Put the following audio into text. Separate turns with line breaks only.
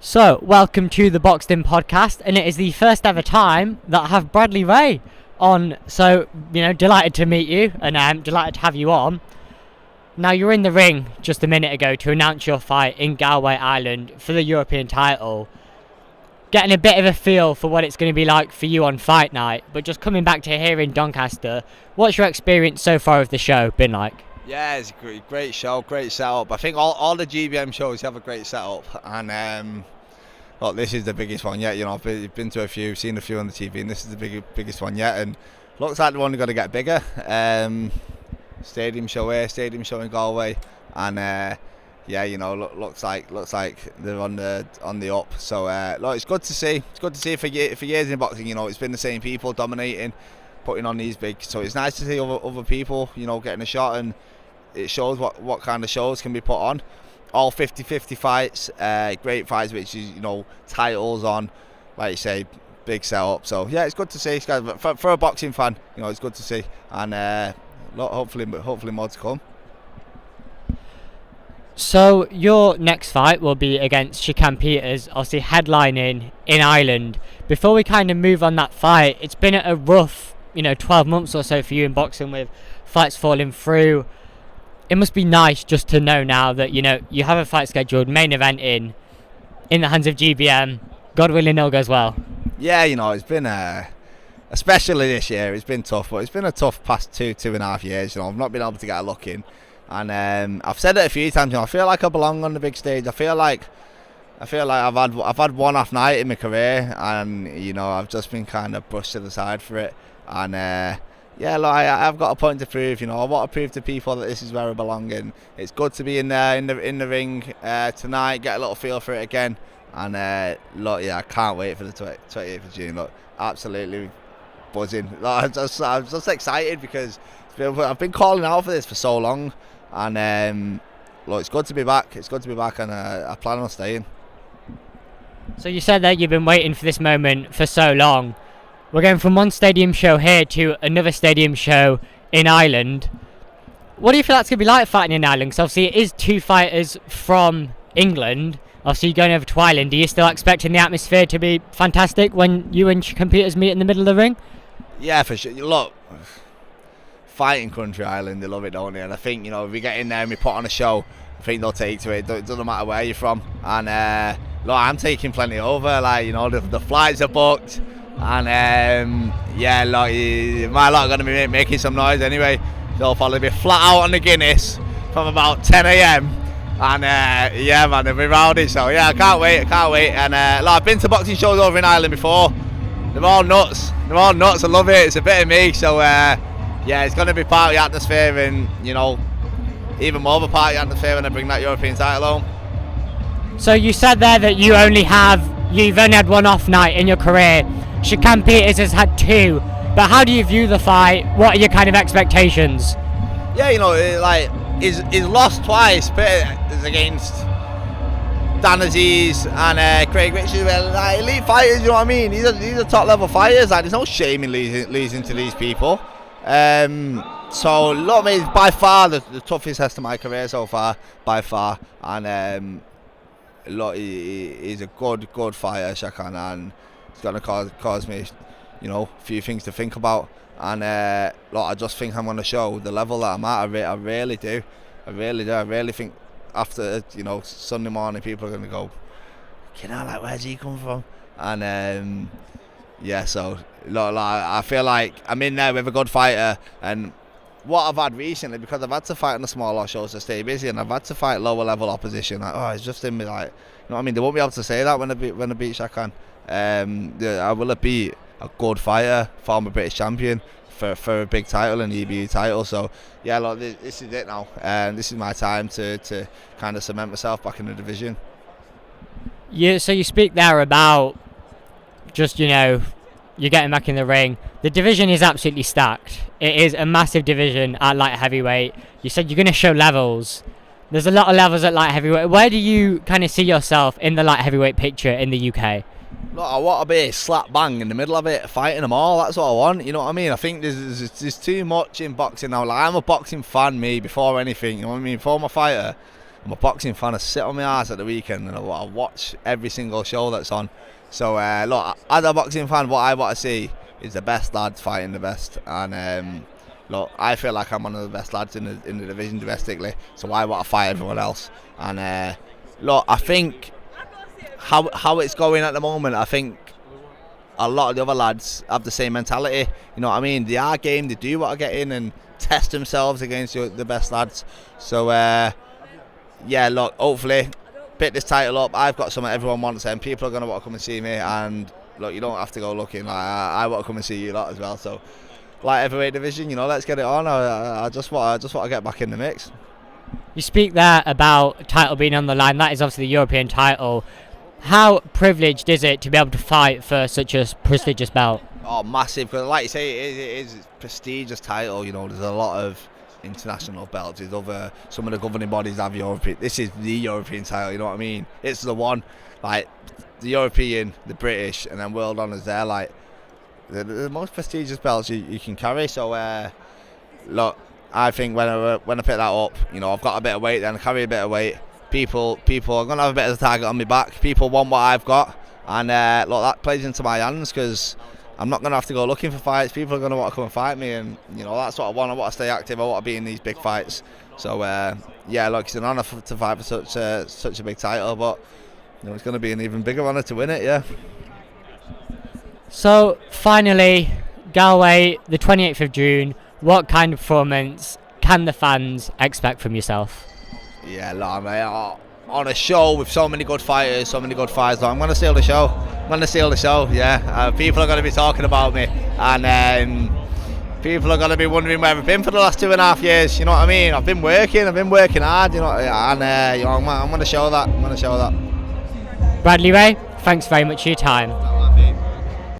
So, welcome to the Boxed In podcast, and it is the first ever time that I have Bradley Ray on. So, delighted to meet you, and I'm delighted to have you on. Now, you're in the ring just a minute ago to announce your fight in Galway, Ireland for the European title. Getting a bit of a feel for what it's going to be like for you on fight night, but just coming back to here in Doncaster, what's your experience so far of the show been like?
Yeah, it's a great show, great setup. I think all the GBM shows have a great setup, and look, this is the biggest one yet. I've been to a few, seen a few on the TV, and this is the biggest one yet. And looks like they're only going to get bigger. Stadium show here, stadium show in Galway, and looks like they're on the up. So look, it's good to see. It's good to see for years in boxing. It's been the same people dominating, putting on these big. So it's nice to see other people, getting a shot, and it shows what kind of shows can be put on. All 50-50 fights, great fights, which is titles on, like you say, big setup. So yeah, it's good to see. For a boxing fan, it's good to see, and hopefully more to come.
So your next fight will be against Shakan Peters, obviously headlining in Ireland. Before we kind of move on that fight, it's been a rough 12 months or so for you in boxing with fights falling through. It must be nice just to know now that you have a fight scheduled, main event in the hands of GBM. God willing, all goes well.
Yeah, it's been especially this year, it's been tough, but it's been a tough past two and a half years. I've not been able to get a look in, and I've said it a few times. I feel like I belong on the big stage. I feel like I've had one off night in my career, and I've just been kind of brushed to the side for it, and. I've got a point to prove. I want to prove to people that this is where I belong, and it's good to be in there in the ring tonight. Get a little feel for it again, and I can't wait for the 28th of June. Look, absolutely buzzing. I'm just excited because I've been calling out for this for so long, and it's good to be back. It's good to be back, and I plan on staying.
So you said that you've been waiting for this moment for so long. We're going from one stadium show here to another stadium show in Ireland. What do you feel that's going to be like fighting in Ireland? Because obviously it is two fighters from England. Obviously you're going over to Ireland. Are you still expecting the atmosphere to be fantastic when you and your competitors meet in the middle of the ring?
Yeah, for sure. Look, fighting country Ireland, they love it, don't they? And I think, if we get in there and we put on a show, I think they'll take to it. It doesn't matter where you're from. And I'm taking plenty over. The flights are booked. And my lot are going to be making some noise anyway. They'll probably be flat out on the Guinness from about 10 a.m. And they'll be rowdy. So yeah, I can't wait. And I've been to boxing shows over in Ireland before. They're all nuts. I love it. It's a bit of me. So it's going to be party atmosphere, and even more of a party atmosphere when I bring that European title home.
So you said there that you've only had one off night in your career. Shakan Peters has had two, but how do you view the fight? What are your kind of expectations?
Yeah, he's lost twice, but it's against Dan Aziz and Craig Richards. Elite fighters, you know what I mean? These are top level fighters. There's no shame in losing to these people. So look, mate, by far the toughest test of my career so far, by far. And look, he's a good fighter, Shakan, and it's going to cause me, a few things to think about. And I just think I'm going to show the level that I'm at. I really do. I really think after Sunday morning, people are going to go, where's he come from? And so look, I feel like I'm in there with a good fighter. And what I've had recently, because I've had to fight on the smaller shows to stay busy, and I've had to fight lower level opposition. It's just in me, what I mean? They won't be able to say that when I beat Shakan. I will be a good fighter, former British champion for a big title, an EBU title. So yeah, look, this is it now, and this is my time to kind of cement myself back in the division.
Yeah. So you speak there about just you're getting back in the ring. The division is absolutely stacked. It is a massive division at light heavyweight. You said you're going to show levels. There's a lot of levels at light heavyweight. Where do you kind of see yourself in the light heavyweight picture in the UK?
Look, I want to be slap bang in the middle of it, fighting them all. That's what I want. You know what I mean? I think there's too much in boxing now. I'm a boxing fan, me, before anything. You know what I mean? Before I'm a fighter, I'm a boxing fan. I sit on my ass at the weekend and I watch every single show that's on. So look, as a boxing fan, what I want to see is the best lads fighting the best, and look, I feel like I'm one of the best lads in the division domestically, so I want to fight everyone else. And look, I think how it's going at the moment, I think a lot of the other lads have the same mentality. You know what I mean? They are game. They do want to get in and test themselves against the best lads. So yeah, look, hopefully pick this title up. I've got something everyone wants, and people are going to want to come and see me. And look, you don't have to go looking. Like, I want to come and see you lot as well. So, light heavyweight division, you know, let's get it on. I just want to get back in the mix.
You speak there about title being on the line. That is obviously the European title. How privileged is it to be able to fight for such a prestigious belt?
Oh, massive! Because like you say, it is a prestigious title. You know, there's a lot of international belts. There's some of the governing bodies have European. This is the European title. You know what I mean? It's the one, like the European, the British, and then world honours. They're like the most prestigious belts you can carry. So look, I think when I pick that up, you know, I've got a bit of weight. Then I carry a bit of weight. People are gonna have a bit of a target on my back. People want what I've got, and look, that plays into my hands because I'm not going to have to go looking for fights. People are going to want to come and fight me, and you know, that's what I want. I want to stay active. I want to be in these big fights. So yeah, look, it's an honour to fight for such a big title, but you know, it's going to be an even bigger honour to win it. Yeah.
So finally, Galway, the 28th of June. What kind of performance can the fans expect from yourself?
Yeah, look, mate, on a show with so many good fighters, so many good fights. I'm going to steal the show. Yeah. People are going to be talking about me, and people are going to be wondering where I've been for the last 2.5 years. You know what I mean? I've been working hard. You know, and you know, I'm going to show that. Bradley Ray, thanks very much for your time.